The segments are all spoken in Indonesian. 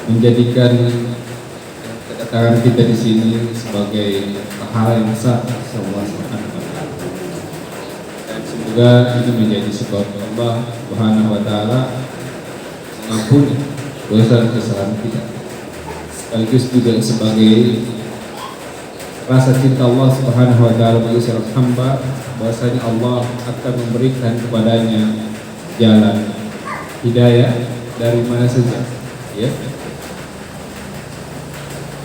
menjadikan kedatangan kita di sini sebagai pahala yang besar insya Allah Subhanahu wa taala. Dan semoga ini menjadi sebab Allah Subhanahu wa taala mengampuni dosa dan kesalahan kita. Sekaligus juga sebagai rasa cinta Allah Subhanahu wa taala bagi seorang hamba, bahwasanya Allah akan memberikan kepadanya jalan hidayah dari mana saja, ya.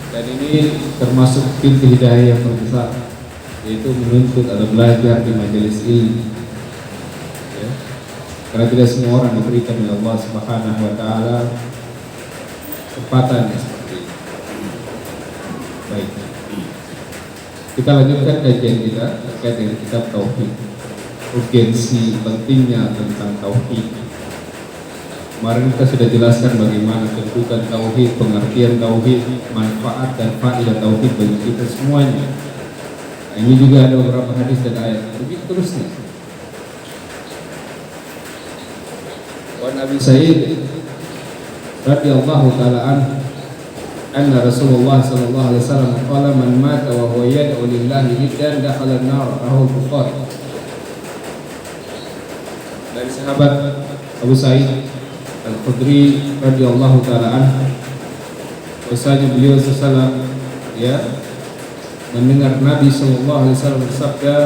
Dan ini termasuk pintu hidayah yang terbesar, yaitu menuntut atau belajar di majelis ilmu, ya. Karena tidak semua orang diberikan oleh Allah Subhanahu wa taala kesempatan seperti ini. Baik, kita lanjutkan kajian kita terkait dengan kitab Tauhid. Urgensi pentingnya tentang Tauhid. Kemarin kita sudah jelaskan bagaimana kedudukan Tauhid, pengertian Tauhid, manfaat dan faedah Tauhid bagi kita semuanya. Nah, ini juga ada beberapa hadis dan ayat. Begitu terusnya. Wan Abi Sa'id radhiyallahu taala anna Rasulullah sallallahu alaihi wasallam qala man mata wa huwa yad'u lillahi niddan dakhala an-nar, rawahu Bukhari. Dari sahabat Abu Sa'id Al-Khudri radhiyallahu taala anhu, bahwasanya beliau sallallahu ya mendengar Nabi sallallahu alaihi wasallam bersabda,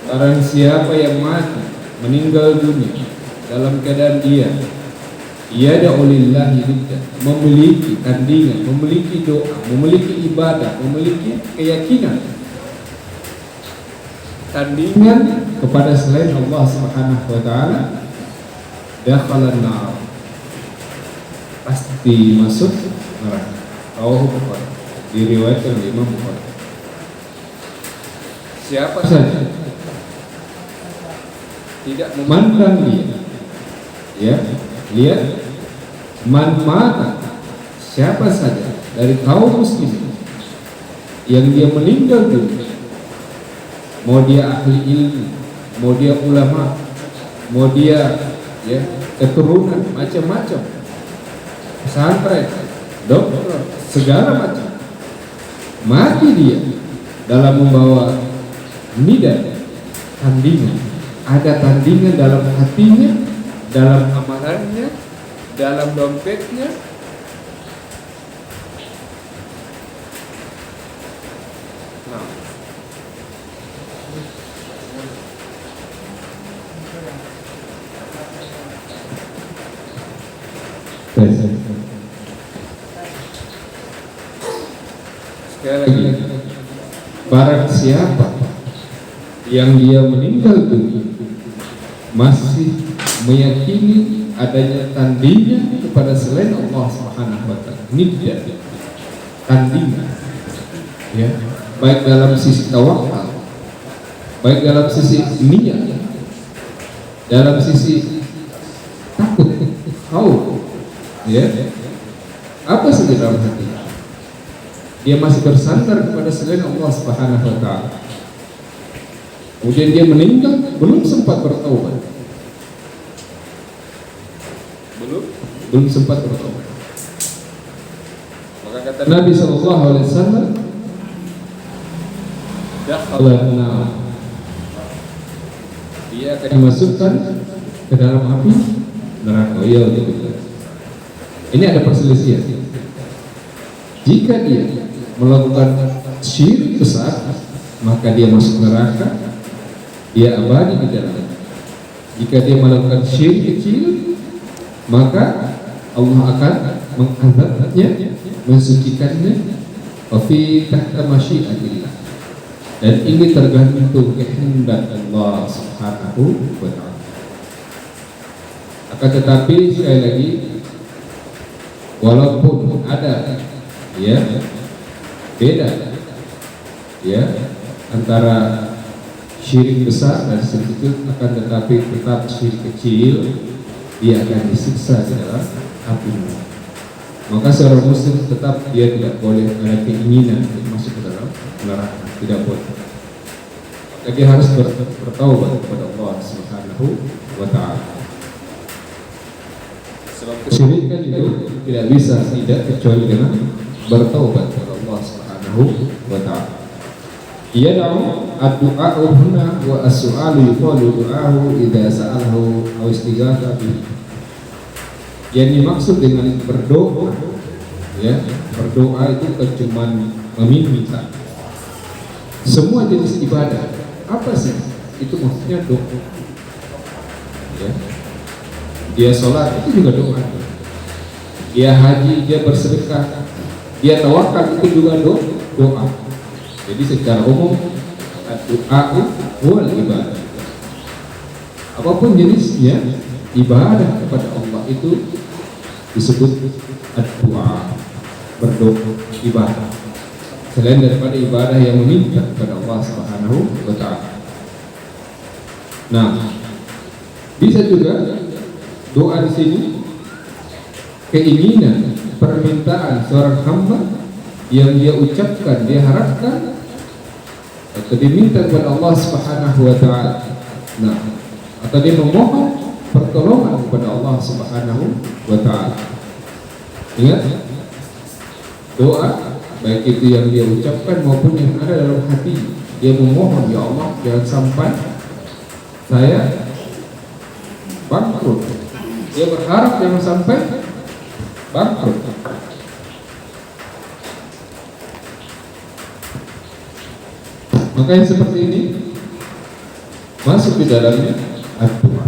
barang siapa yang mati meninggal dunia dalam keadaan dia yad'u lillahi niddan, memiliki tandingan, memiliki doa, memiliki ibadah, memiliki keyakinan tandingan kepada selain Allah Subhanahu wa taala, dakhalan nar, pasti masuk neraka. Rawahu Bukhari, diriwayatkan oleh Imam Bukhari. Siapa saja tidak memandang dia, ya, lihat, man mata, siapa saja dari kaum muslimin yang dia meninggal dunia, mau dia ahli ilmu, mau dia ulama, mau dia ya keturunan macam-macam, pesantren, dokter, segala macam, mati dia dalam membawa niddah, tandingan, ada tandingan dalam hatinya, dalam amalannya, dalam dompetnya, nah, sekali lagi, barang siapa yang dia meninggal dunia masih meyakini adanya tandingan kepada selain Allah Subhanahu wa taala, niddah, tandingan, ya, baik dalam sisi tawakal, baik dalam sisi niat, dalam sisi takut, khauf, ya, apa saja dalam hati, dia masih bersandar kepada selain Allah Subhanahu wa taala. Kemudian dia meninggal, belum sempat bertaubat, belum sempat bertaubat, maka kata Nabi sallallahu alaihi wasallam, dakhalan nar, dia akan dimasukkan ke dalam api neraka. Ya, ini ada perselisihan. Jika dia melakukan syirik besar, maka dia masuk neraka, dia abadi di dalamnya. Jika dia melakukan syirik kecil, maka Allah akan mengazabnya, mensucikannya, wa fi tahta masyiatillah. Dan ini tergantung kehendak Allah Subhanahu wa taala. Akan tetapi sekali lagi, walaupun ada ya beda ya antara syirik besar dan syirik kecil, akan tetapi tetap syirik kecil dia akan disiksa di dalam api neraka. Maka seorang muslim tetap dia tidak boleh ada keinginan untuk masuk ke dalam neraka, tidak boleh. Maka dia harus bertaubat kepada Allah Subhanahu wa taala. Syirik kan itu tidak bisa tidak kecuali dengan bertaubat kepada Allah Subhanahu wa taala. Yad'u ad-du'a huna wa as-su'alu yuqalu du'ahu idza sa'alahu aw istighatha bihi. Yang dimaksud dengan berdoa, ya, berdoa itu cuma meminta. Semua jenis ibadah apa sih? Itu maksudnya doa. Ya. Dia sholat itu juga doa. Dia haji, dia bersedekah, dia tawakal itu juga doa. Jadi secara umum doa wal ibadah. Apapun jenisnya ibadah kepada Allah itu disebut doa, berdoa, ibadah. Selain daripada ibadah yang meminta kepada Allah Subhanahu wa taala. Nah, bisa juga doa di sini keinginan, permintaan seorang hamba yang dia ucapkan, dia harapkan atau diminta kepada Allah Subhanahu wa taala. Nah, atau dia memohon pertolongan kepada Allah Subhanahu wa taala. Ingat, doa baik itu yang dia ucapkan maupun yang ada dalam hati, dia memohon, ya Allah, jangan sampai saya bangkrut. Dia berharap jangan sampai bangkrut. Maka yang seperti ini masuk di dalamnya doa.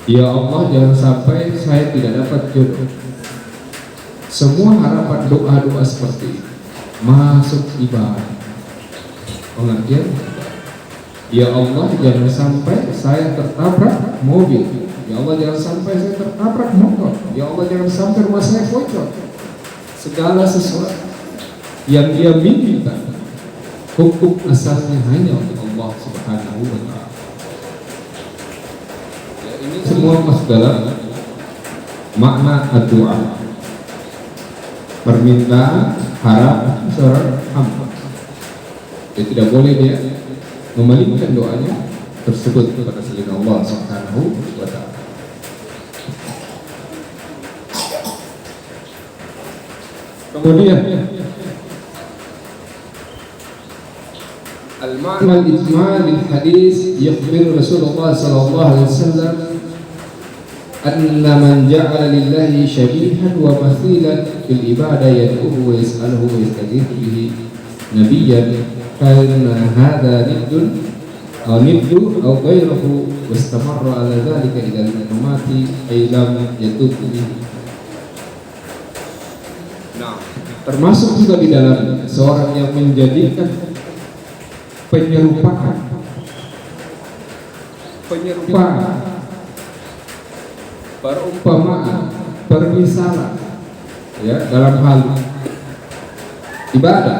Ya Allah, jangan sampai saya tidak dapat jodoh. Semua harapan doa-doa seperti ini masuk ibadah. Pengertian, ya Allah, jangan sampai saya tertabrak mobil. Ya Allah, jangan sampai saya tertabrak motor. Ya Allah, jangan sampai rumah saya bocor. Segala sesuatu yang dia minta, hukum asalnya hanya untuk Allah Subhanahu wa taala. Ya, ini semua masuk dalam makna doa. Permintaan, harap seorang hamba. Dia tidak boleh dia memalingkan doanya tersebut kepada selain Allah Subhanahu wa taala. Kemudian al-ma'na al-ijmal al-hadis yakhbir Rasulullah sallallahu alaihi wasallam anna man ja'ala lillahi syabihan wa mathilan fil ibadah yad'uhu wa yas'aluhu wa yastaghithu bihi nabiyyan kana hadha niddun aw niddu aw ghayruhu wastamarra ala dhalika ila al-mamati ay lam yatub bihi. Nah, termasuk juga di dalam seorang yang menjadikan penyerupaan perumpamaan, permisalan, ya, dalam hal ibadah.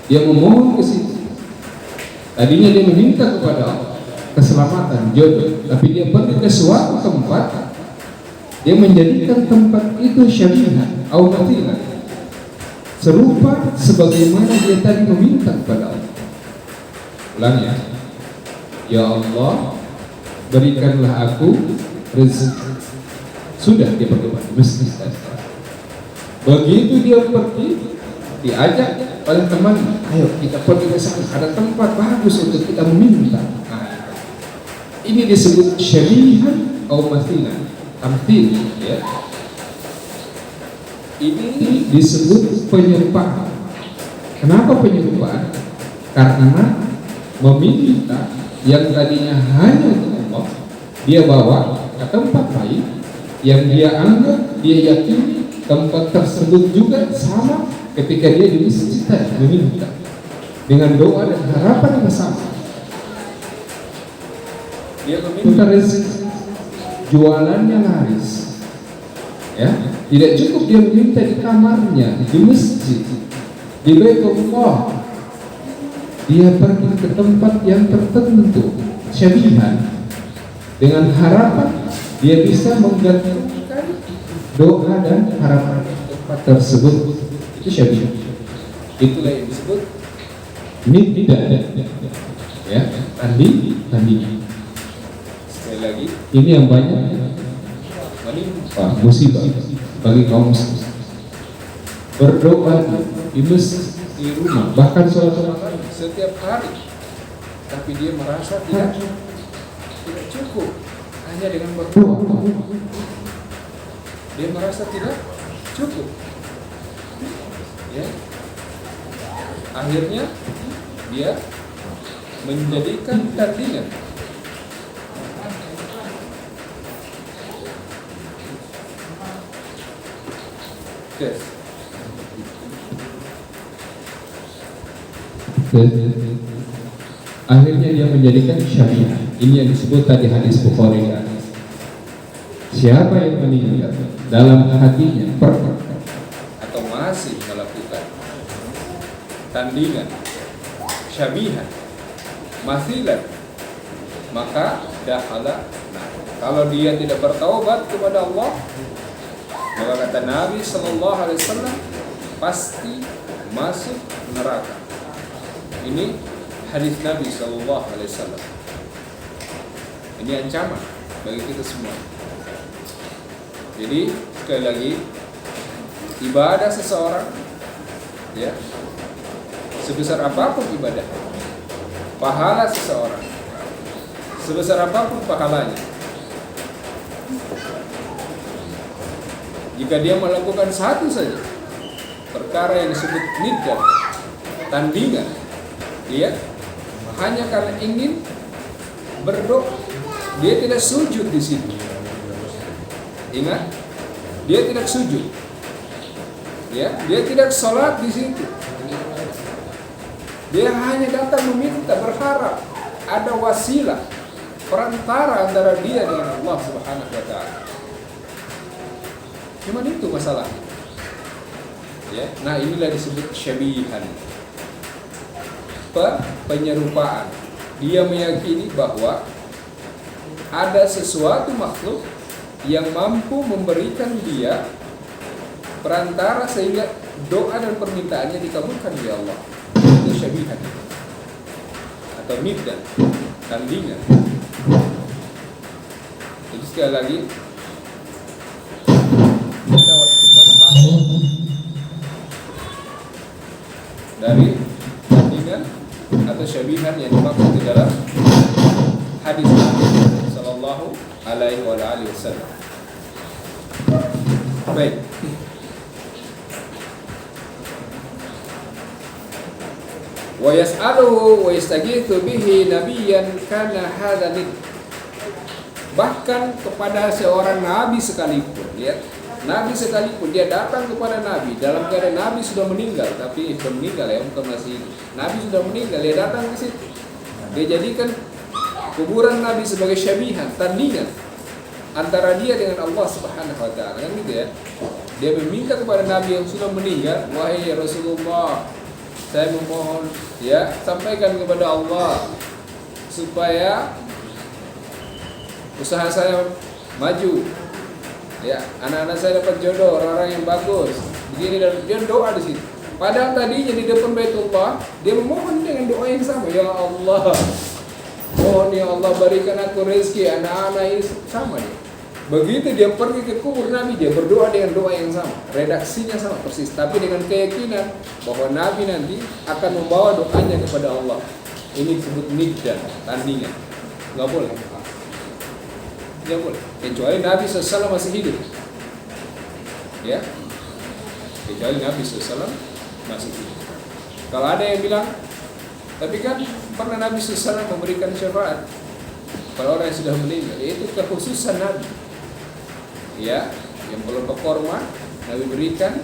Dia memohon ke situ. Tadinya dia meminta kepada keselamatan, jodoh, tapi dia pergi ke suatu tempat, dia menjadikan tempat itu syabihan atau mathilan, serupa sebagaimana dia tadi meminta kepada Allah. Ulang ya. Ya Allah, berikanlah aku rezeki. Sudah dia berdoa mesti. Begitu dia pergi, diajak oleh teman, ayo kita pergi ke sana, ada tempat bagus untuk kita meminta. Nah, ini disebut syabihan atau mathilan, tamthil, ya. Ini disebut penyerupaan. Kenapa penyerupaan? Karena meminta yang tadinya hanya untuk Allah, dia bawa ke tempat lain yang dia anggap, dia yakini tempat tersebut juga sama ketika dia di masjid meminta dengan doa dan harapan yang sama. Dia meminta rezeki, jualannya laris, ya. Tidak cukup dia meminta di kamarnya, di masjid, di Baitullah. Dia pergi ke tempat yang tertentu, syabihan, dengan harapan dia bisa menggantungkan doa dan harapan tempat tersebut. Itu syabihan. Itulah yang disebut nidda, ya, tanding. Sekali lagi, ini yang banyak musibah bagi kaum muslim. Berdoa di masjid, di rumah, bahkan sholat maghrib setiap hari, tapi dia merasa tidak cukup hanya dengan berdoa. Dia merasa tidak cukup, ya. Akhirnya dia menjadikan tandingan. Yes. Akhirnya dia menjadikan syariah. Ini yang disebut tadi hadis Bukhari. Siapa yang meninggal dalam hatinya pernah atau masih melakukan tandingan, syabihan, mathilan, maka dakhala. Nah, kalau dia tidak bertaubat kepada Allah, maka kata Nabi sallallahu alaihi wasallam pasti masuk neraka. Ini hadis Nabi sallallahu alaihi wasallam. Ini ancaman bagi kita semua. Jadi sekali lagi, ibadah seseorang, ya, sebesar apapun ibadah, pahala seseorang sebesar apapun pahalanya, jika dia melakukan satu saja perkara yang disebut niddah, tandingan, dia hanya karena ingin berdoa, dia tidak sujud di situ. Ingat, dia tidak sujud, ya, dia tidak sholat di situ. Dia hanya datang meminta, berharap ada wasilah, perantara antara dia dengan Allah Subhanahu wa Ta'ala. Cuma itu masalahnya, ya. Nah, inilah disebut syabihan, penyerupaan. Dia meyakini bahwa ada sesuatu makhluk yang mampu memberikan dia perantara sehingga doa dan permintaannya dikabulkan oleh Allah. Itu syabihan atau niddah, tandingan. Jadi sekali lagi, kita waspada dari tandingan atau syabihan yang dimaksud di dalam hadis Nabi sallallahu alaihi wasallam. Baik. Wa yas'aluhu wa yastaghithu bihi nabiyyan kana hadha nid. Bahkan kepada seorang nabi sekalipun, ya. Nabi sekalipun dia datang kepada Nabi dalam keadaan Nabi sudah meninggal, tapi sudah meninggal, ya, bukan masih hidup. Nabi sudah meninggal, dia datang ke situ. Dia jadikan kuburan Nabi sebagai syabihan, tandingan antara dia dengan Allah Subhanahu wa Ta'ala, kan gitu, ya. Dia meminta kepada Nabi yang sudah meninggal, wahai Rasulullah, saya memohon, ya, sampaikan kepada Allah supaya usaha saya maju, ya, anak-anak saya dapat jodoh, orang-orang yang bagus. Begini, dan dia doa di situ. Padahal tadinya di depan Baitullah dia memohon dengan doa yang sama, ya Allah, mohon ya Allah berikan aku rezeki, anak-anak ini sama ya. Begitu dia pergi ke kubur Nabi, dia berdoa dengan doa yang sama, redaksinya sama persis, tapi dengan keyakinan bahwa Nabi nanti akan membawa doanya kepada Allah. Ini disebut niddah, tandingan. Nggak boleh, nggak boleh, kecuali Nabi SAW masih hidup, ya, kecuali Nabi SAW masih hidup. Kalau ada yang bilang, tapi kan pernah Nabi SAW memberikan syafaat pada orang yang sudah meninggal, yaitu kekhususan Nabi, ya, yang belum berkorma Nabi berikan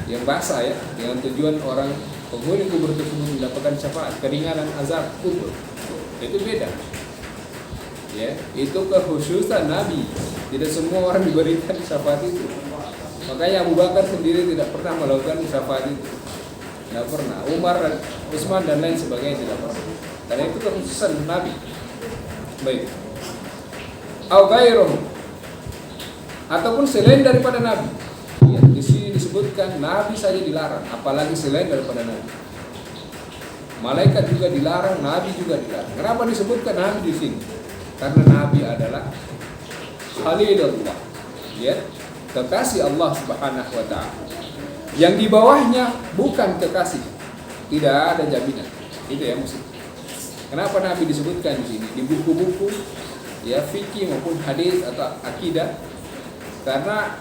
yang basah, ya, dengan tujuan orang penghuni kubur tersebut mendapatkan syafaat, keringanan azab kubur. Itu beda, ya, itu kekhususan Nabi. Tidak semua orang diberikan syafaat itu. Makanya Abu Bakar sendiri tidak pernah melakukan syafaat itu, tidak pernah. Umar, Utsman dan lain sebagainya tidak pernah, karena itu kekhususan Nabi. Baik. Au ghairuhu, ataupun selain daripada Nabi. Ya, di sini disebutkan Nabi saja dilarang, apalagi selain daripada Nabi. Malaikat juga dilarang, Nabi juga dilarang. Kenapa disebutkan Nabi di sini? Karena Nabi adalah Khalilullah, ya, kekasih Allah Subhanahu wa taala. Yang di bawahnya bukan kekasih, tidak ada jaminan. Itu ya musuh. Kenapa Nabi disebutkan di sini di buku-buku ya fikih maupun hadis atau akidah? Karena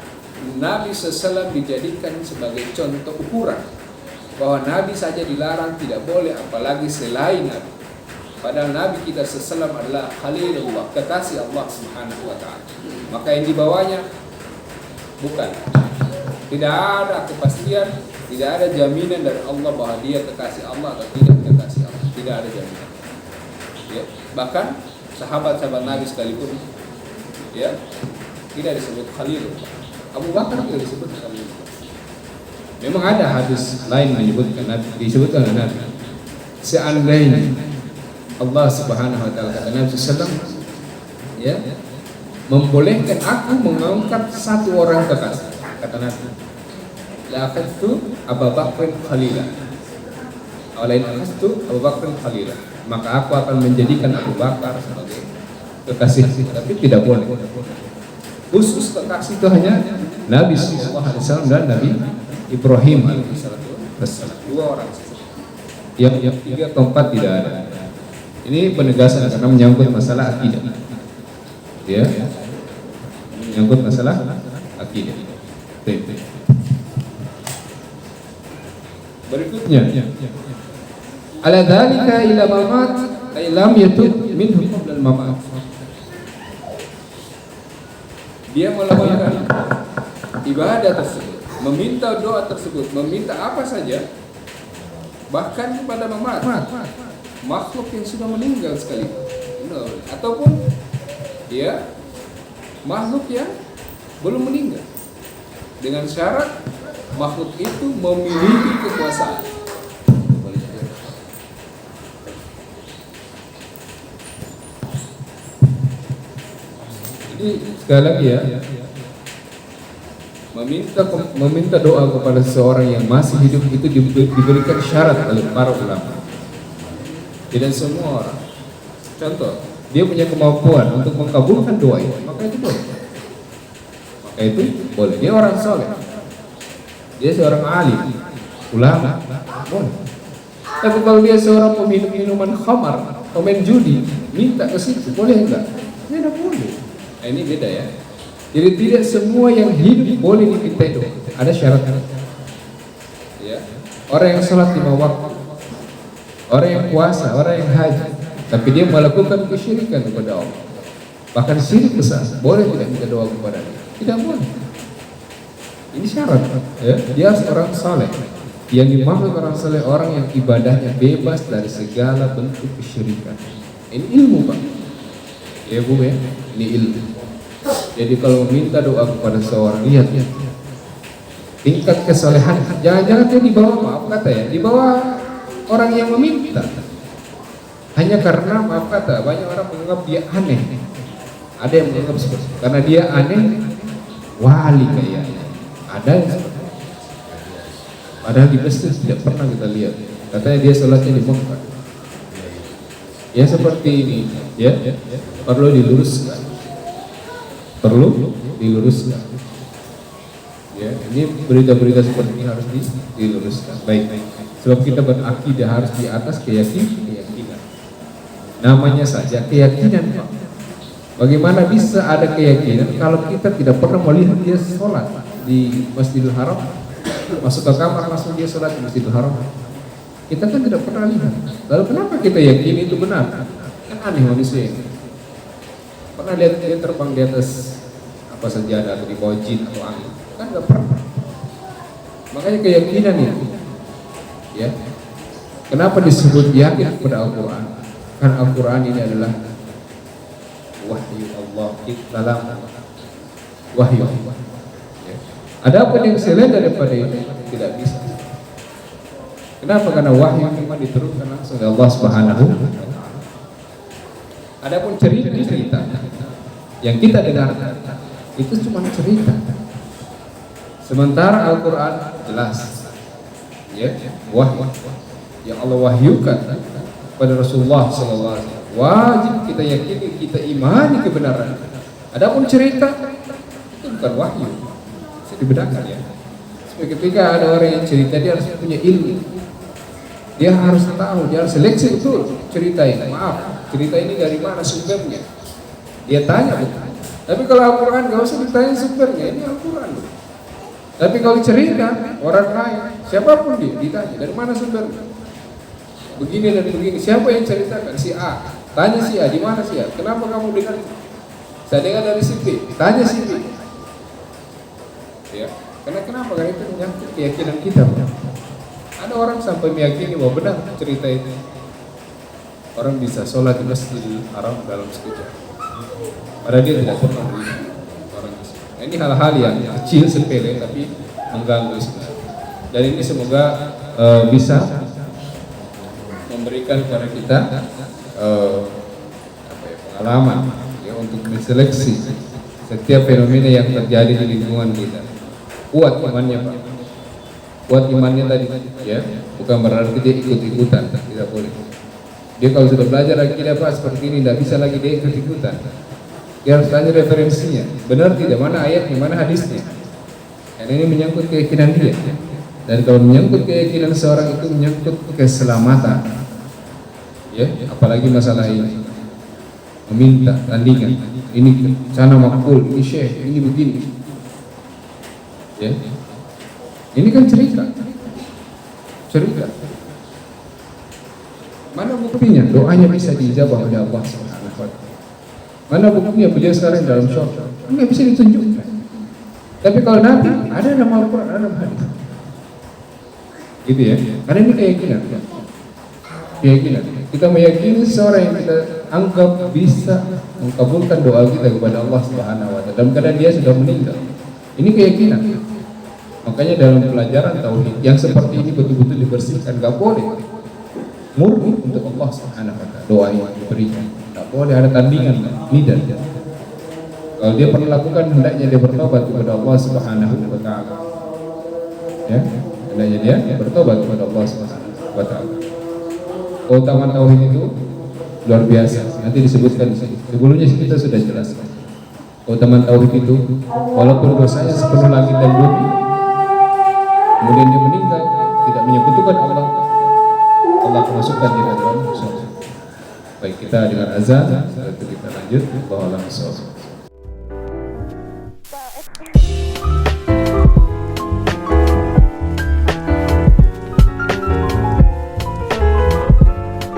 Nabi SAW dijadikan sebagai contoh ukuran bahwa Nabi saja dilarang, tidak boleh apalagi selain Nabi. Padahal Nabi kita SAW adalah Khalilullah, kekasih Allah Subhanahu wa taala. Maka yang di bawahnya bukan. Tidak ada kepastian, tidak ada jaminan dari Allah bahwa dia kekasih Allah atau tidak kekasih Allah. Tidak ada jaminan. Ya, bahkan sahabat-sahabat Nabi sekalipun ya tidak disebut Khalilullah. Abu Bakar tidak disebut Khalilullah. Memang ada hadis lain menyebutkan Nabi, disebutkan Nabi. Seandainya Allah Subhanahu wa taala, kata Nabi sallallahu ya, membolehkan aku mengangkat satu orang kekasih, kata Nabi, la akhadtu Abu Bakr khalilah. Awalain akhadtu Abu Bakr khalilah. Maka aku akan menjadikan Abu Bakar sebagai kekasih, tapi tidak boleh. Khusus kekasih itu hanya Nabi SAW dan Nabi Ibrahim alaihissalam. Dua orang. Yang tiga keempat tidak ada. Ini penegasan karena menyangkut masalah akidah. Ya, menyangkut masalah akidah. Berikutnya, ala dzalika ila mamat ay lam yatub minhu qabla al-mamat. Dia melakukan ibadah tersebut, meminta doa tersebut, meminta apa saja, bahkan kepada mamat, makhluk yang sudah meninggal sekali, ataupun ya makhluk yang belum meninggal, dengan syarat makhluk itu memiliki kekuasaan. Jadi sekali lagi ya, meminta doa kepada seseorang yang masih hidup itu diberikan syarat oleh para ulama. Tidak semua orang. Contoh, dia punya kemampuan untuk mengabulkan doa itu, maka itu boleh. Maka itu boleh. Dia orang soleh, dia seorang alim, ulama, boleh. Tapi kalau dia seorang peminum minuman khamar, pemain judi, minta ke situ, boleh enggak? Tidak boleh. Nah, ini beda ya. Jadi tidak semua yang hidup boleh diminta doa. Ada syarat. Ya. Orang yang sholat 5 waktu, orang yang puasa, orang yang haji, tapi dia melakukan kesyirikan kepada Allah, bahkan syirik besar, boleh tidak minta doa kepada dia? Tidak boleh. Ini syarat. Ya. Dia harus orang saleh. Yang dimaksud orang saleh, orang yang ibadahnya bebas dari segala bentuk kesyirikan. Ini ilmu, Pak. Ya Bu ya, ini ilmu. Jadi kalau minta doa kepada seorang, lihat ya, tingkat kesalehan. Jangan-jangan dia di bawah, maaf kata ya, di bawah orang yang meminta. Hanya karena maaf kata, banyak orang menganggap dia aneh. Ada yang menganggap seperti itu. Karena dia aneh, wali kayaknya. Ada yang seperti itu. Padahal di masjid tidak pernah kita lihat. Katanya dia sholatnya di Mekah. Ya seperti ini, ya, perlu diluruskan. Perlu diluruskan. Ya, ini berita-berita seperti ini harus diluruskan. Baik. Sebab kita berakidah harus di atas keyakinan. Namanya saja keyakinan, Pak. Bagaimana bisa ada keyakinan kalau kita tidak pernah melihat dia sholat di Masjidil Haram? Masuk ke kamar langsung dia sholat di Masjidil Haram. Kita kan tidak pernah lihat. Lalu kenapa kita yakin itu benar? Kan aneh manusia ini. Pernah lihat dia terbang di atas apa saja, atau di bawah jin atau angin? Kan nggak pernah. Makanya keyakinan itu, ya. Kenapa disebut yakin kepada Al-Quran? Karena Al-Quran ini adalah wahyu Allah, dalam wahyu Allah. Ya. Adapun yang selain daripada itu tidak bisa. Kenapa? Karena wahyu memang diturunkan langsung oleh Allah Subhanahu wa taala. Adapun cerita yang kita dengarkan itu cuma cerita. Sementara Al-Quran jelas, ya, wahyu yang Allah wahyukan pada Rasulullah SAW. Wajib kita yakini, kita imani kebenaran. Adapun cerita itu bukan wahyu. Bisa dibedakan ya. Supaya ketika ada orang yang cerita, dia harus punya ilmu. Dia harus tahu, dia harus seleksi betul cerita ini. Maaf, cerita ini dari mana sumbernya? Dia tanya betul. Tapi kalau Al-Quran gak usah ditanya sumbernya, ini Al-Quran. Tapi kalau cerita orang lain, siapapun dia ditanya dari mana sumbernya? Begini dan begini, siapa yang ceritakan? Si A. Tanya si A, di mana si A? Kenapa kamu dengar? Saya dengar dari si B. Tanya si B. Ya, karena kenapa? Karena itu menyangkut keyakinan kita. Ada orang sampai meyakini bahwa benar cerita itu. Orang bisa sholat di Masjidil Haram dalam sekejap. Padahal dia tidak pernah melihat orang itu. Nah, ini hal-hal yang kecil sepele tapi mengganggu Islam. Dan ini semoga bisa memberikan kepada kita pengalaman ya, untuk menseleksi setiap fenomena yang terjadi di lingkungan kita. Kuat imannya Pak. Kuat imannya tadi ya, bukan berarti dia ikut-ikutan, tidak boleh. Dia kalau sudah belajar akidah Pak seperti ini tidak bisa lagi dia ikut-ikutan. Dia harus tanya referensinya, benar tidak, mana ayatnya, mana hadisnya. Karena ini menyangkut keyakinan dia. Dan kalau menyangkut keyakinan seorang itu menyangkut keselamatan. Ya, apalagi masalah ini. Meminta tandingan. Ini sana makbul, ini syekh, ini begini. Ya. Ini kan cerita. Cerita. Mana buktinya? Doanya bisa diijabah oleh Allah Subhanahu wa taala. Mana buktinya beliau sekarang dalam syurga? Enggak bisa ditunjukkan. Tapi kalau Nabi ada dalam Al-Quran, ada dalam hadis. Gitu ya. Karena ini keyakinan. Keyakinan. Kita meyakini seorang yang kita anggap bisa mengabulkan doa kita kepada Allah Subhanahu wa taala dalam keadaan dia sudah meninggal. Ini keyakinan. Makanya dalam pelajaran tauhid yang seperti ini betul-betul dibersihkan, enggak boleh murni untuk Allah Subhanahu wa taala doa yang diberikan. Enggak boleh ada tandingan, tidak. Kalau dia pernah lakukan, hendaknya dia bertobat kepada Allah Subhanahu wa taala. Ya, hendaknya dia bertobat kepada Allah Subhanahu wa taala. Keutamaan tauhid itu luar biasa. Nanti disebutkan di sini. Sebelumnya kita sudah jelaskan. Keutamaan tauhid itu walaupun dosanya sepenuh langit dan bumi, kemudian dia meninggal tidak menyekutukan Allah, Allah masukkan dia ke dalam surga. Baik, kita dengan azan, setelah itu kita lanjut. Wallahu a'lam bishawab.